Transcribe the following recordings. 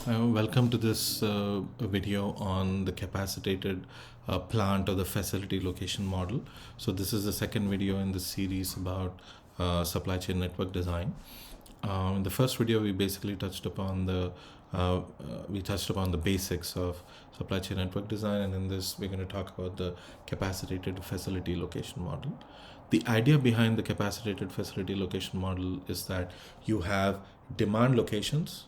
Welcome to this video on the capacitated plant or the facility location model. So this is the second video in this series about supply chain network design. In the first video, we basically touched upon the basics of supply chain network design, and in this, we're going to talk about the capacitated facility location model. The idea behind the capacitated facility location model is that you have demand locations.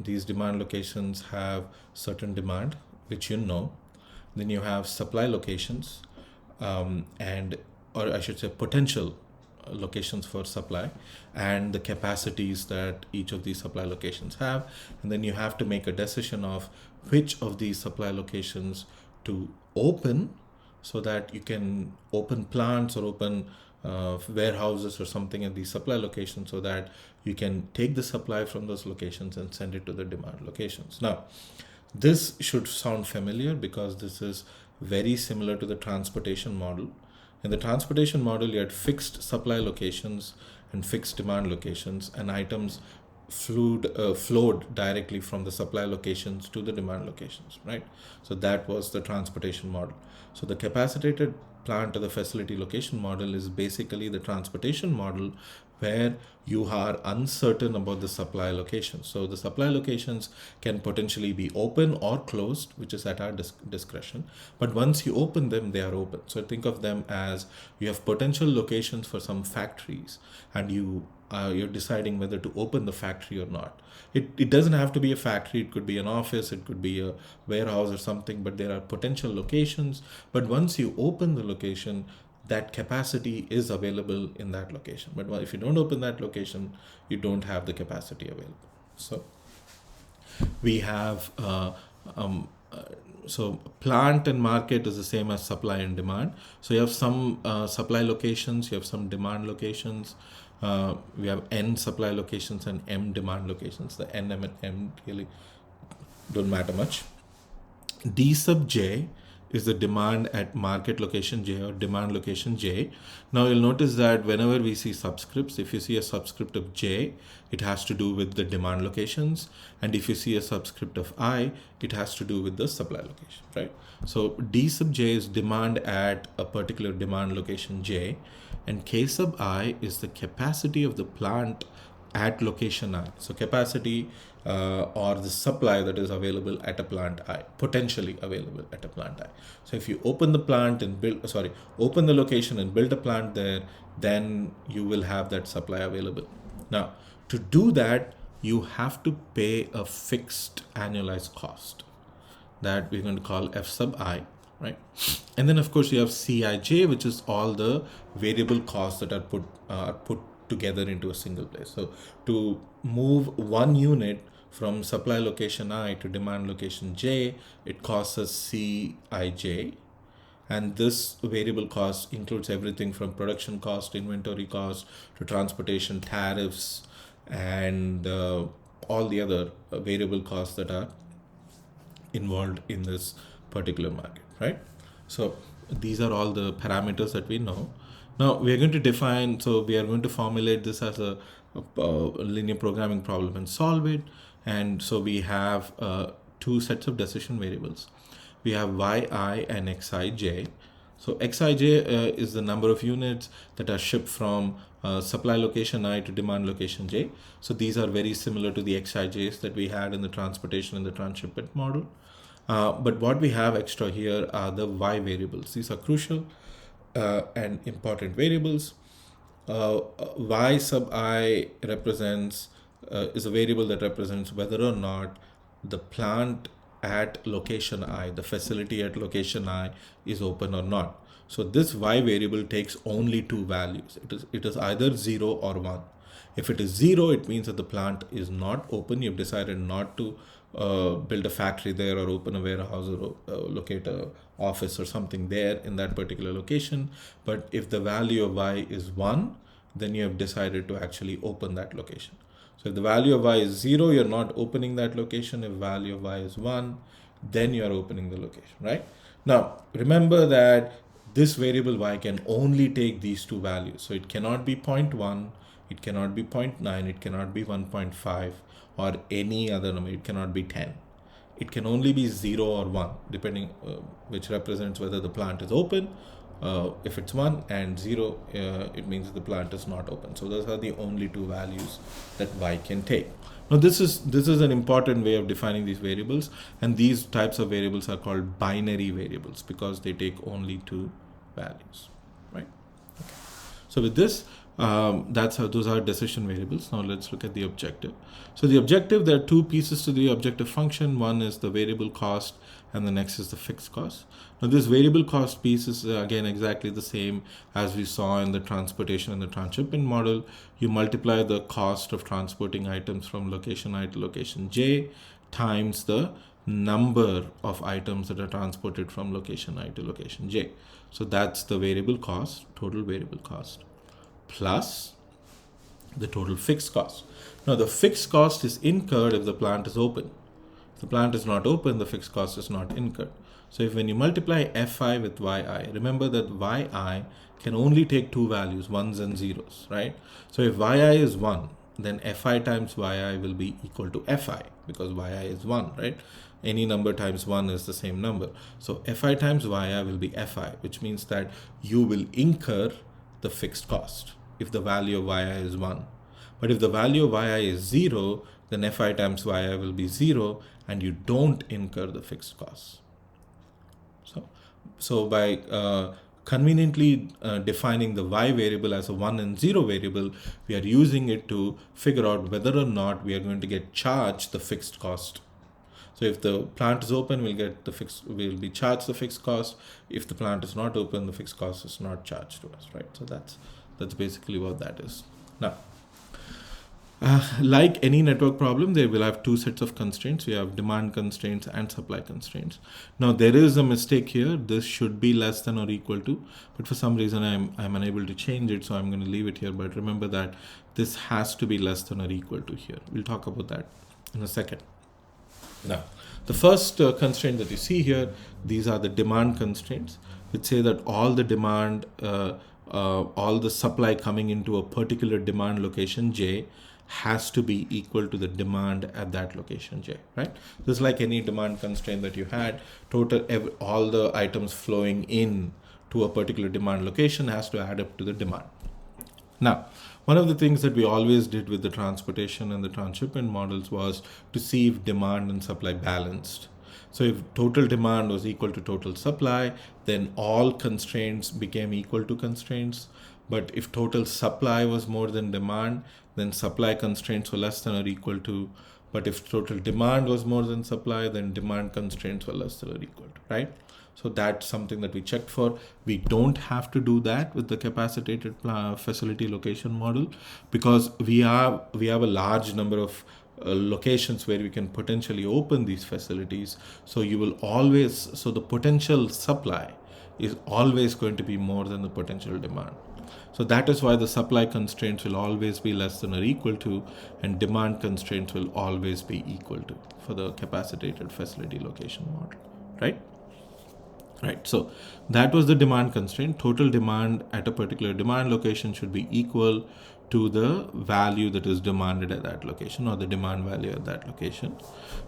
These demand locations have certain demand, which you know. Then you have supply locations, or I should say potential locations for supply, and the capacities that each of these supply locations have. And then you have to make a decision of which of these supply locations to open, so that you can open plants or open warehouses or something at these supply locations, so that you can take the supply from those locations and send it to the demand locations. Now, this should sound familiar because this is very similar to the transportation model. In the transportation model, you had fixed supply locations and fixed demand locations, and items flowed directly from the supply locations to the demand locations, right? So that was the transportation model. So the capacitated plant or the facility location model is basically the transportation model, where you are uncertain about the supply locations. So the supply locations can potentially be open or closed, which is at our discretion. But once you open them, they are open. So think of them as you have potential locations for some factories, and you're deciding whether to open the factory or not. It doesn't have to be a factory. It could be an office, it could be a warehouse or something, but there are potential locations. But once you open the location, that capacity is available in that location. But if you don't open that location, you don't have the capacity available. So we have so plant and market is the same as supply and demand. So you have some supply locations, you have some demand locations. We have N supply locations and M demand locations. The N, M, and M really don't matter much. D sub J is the demand at market location J or demand location J. Now you'll notice that whenever we see subscripts, if you see a subscript of J, it has to do with the demand locations. And if you see a subscript of I, it has to do with the supply location, right? So D sub J is demand at a particular demand location J, and K sub I is the capacity of the plant at location I. So capacity or the supply that is available at a plant I, potentially available at a plant I. So if you open the plant and open the location and build a plant there, then you will have that supply available. Now, to do that, you have to pay a fixed annualized cost that we're going to call F sub I, right? And then of course you have Cij, which is all the variable costs that are put together into a single place. So to move one unit from supply location I to demand location J, it costs us Cij. And this variable cost includes everything from production cost, inventory cost, to transportation, tariffs, and all the other variable costs that are involved in this particular market, right? So these are all the parameters that we know. Now we are going to formulate this as a linear programming problem and solve it. And so we have two sets of decision variables. We have yi and xij. So xij is the number of units that are shipped from supply location I to demand location J. So these are very similar to the xijs that we had in the transportation and the transshipment model. But what we have extra here are the y variables. These are crucial and important variables. Y sub I is a variable that represents whether or not the plant at location I, the facility at location I, is open or not. So this y variable takes only two values. It is either 0 or 1. If it is 0, it means that the plant is not open. You've decided not to build a factory there, or open a warehouse, or locate a office or something there in that particular location. But if the value of y is 1, then you have decided to actually open that location. So if the value of y is 0, you're not opening that location. If value of y is 1, then you're opening the location, right? Now, remember that this variable y can only take these two values. So it cannot be 0.1, it cannot be 0.9, it cannot be 1.5, or any other number. It cannot be 10. It can only be 0 or 1, depending, which represents whether the plant is open. If it's 1 and 0, it means the plant is not open. So those are the only two values that y can take. Now this is an important way of defining these variables, and these types of variables are called binary variables because they take only two values, right? Okay. So with this, those are decision variables. Now let's look at the objective. So the objective, there are two pieces to the objective function. One is the variable cost, and the next is the fixed cost. Now this variable cost piece is again exactly the same as we saw in the transportation and the transshipment model. You multiply the cost of transporting items from location I to location J times the number of items that are transported from location I to location J. So that's the variable cost, total variable cost, plus the total fixed cost. Now the fixed cost is incurred if the plant is open. If the plant is not open, the fixed cost is not incurred. So if when you multiply fi with yi, remember that yi can only take two values, ones and zeros, right? So if yi is 1, then fi times yi will be equal to fi, because yi is 1, right? Any number times 1 is the same number. So fi times yi will be fi, which means that you will incur the fixed cost if the value of yi is 1. But if the value of yi is 0, then fi times yi will be 0, and you don't incur the fixed cost. So by conveniently defining the y variable as a 1 and 0 variable, we are using it to figure out whether or not we are going to get charged the fixed cost. So if the plant is open, we'll be charged the fixed cost. If the plant is not open, the fixed cost is not charged to us, right? So that's basically what that is. Now, like any network problem, they will have two sets of constraints. We have demand constraints and supply constraints. Now there is a mistake here. This should be less than or equal to, but for some reason I'm unable to change it, so I'm going to leave it here. But remember that this has to be less than or equal to here. We'll talk about that in a second. Now, the first constraint that you see here, these are the demand constraints, which say that all the demand, all the supply coming into a particular demand location J has to be equal to the demand at that location J, right? This is like any demand constraint that you had. All the items flowing in to a particular demand location has to add up to the demand. Now, one of the things that we always did with the transportation and the transshipment models was to see if demand and supply balanced. So if total demand was equal to total supply, then all constraints became equal to constraints. But if total supply was more than demand, then supply constraints were less than or equal to. But if total demand was more than supply, then demand constraints were less than or equal to, right? So that's something that we checked for. We don't have to do that with the capacitated facility location model, because we have a large number of locations where we can potentially open these facilities. So the potential supply is always going to be more than the potential demand. So that is why the supply constraints will always be less than or equal to, and demand constraints will always be equal to for the capacitated facility location model, right? Right, so that was the demand constraint. Total demand at a particular demand location should be equal to the value that is demanded at that location, or the demand value at that location.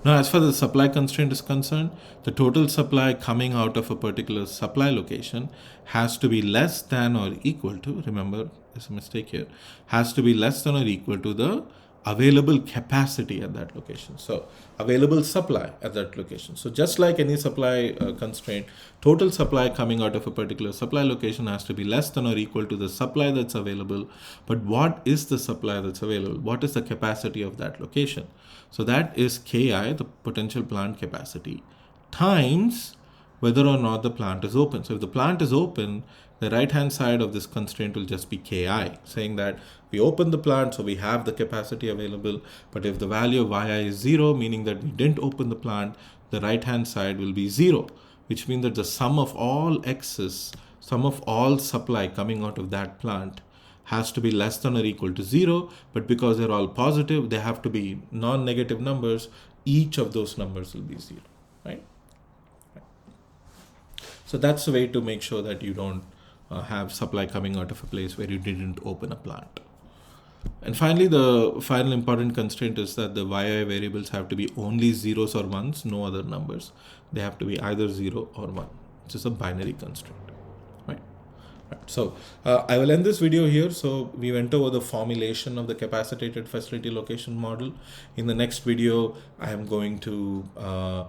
Now, as far as the supply constraint is concerned, the total supply coming out of a particular supply location has to be less than or equal to, remember, there's a mistake here, has to be less than or equal to the available capacity at that location. So available supply at that location. So just like any supply constraint, total supply coming out of a particular supply location has to be less than or equal to the supply that's available. But what is the supply that's available? What is the capacity of that location? So that is Ki, the potential plant capacity, times whether or not the plant is open. So if the plant is open, the right-hand side of this constraint will just be Ki, saying that we open the plant, so we have the capacity available. But if the value of yi is 0, meaning that we didn't open the plant, the right-hand side will be 0, which means that the sum of all excess, sum of all supply coming out of that plant has to be less than or equal to 0. But because they're all positive, they have to be non-negative numbers. Each of those numbers will be 0, right? So that's the way to make sure that you don't have supply coming out of a place where you didn't open a plant. And finally, the final important constraint is that the YI variables have to be only zeros or ones, no other numbers. They have to be either 0 or 1, which is a binary constraint, right? So I will end this video here. So we went over the formulation of the capacitated facility location model. In the next video, I am going to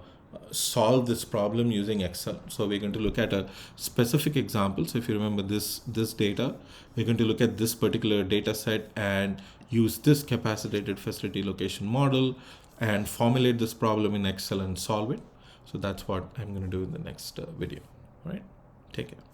solve this problem using Excel. So we're going to look at a specific example. So if you remember this data, we're going to look at this particular data set and use this capacitated facility location model and formulate this problem in Excel and solve it. So that's what I'm going to do in the next video. All right, take care.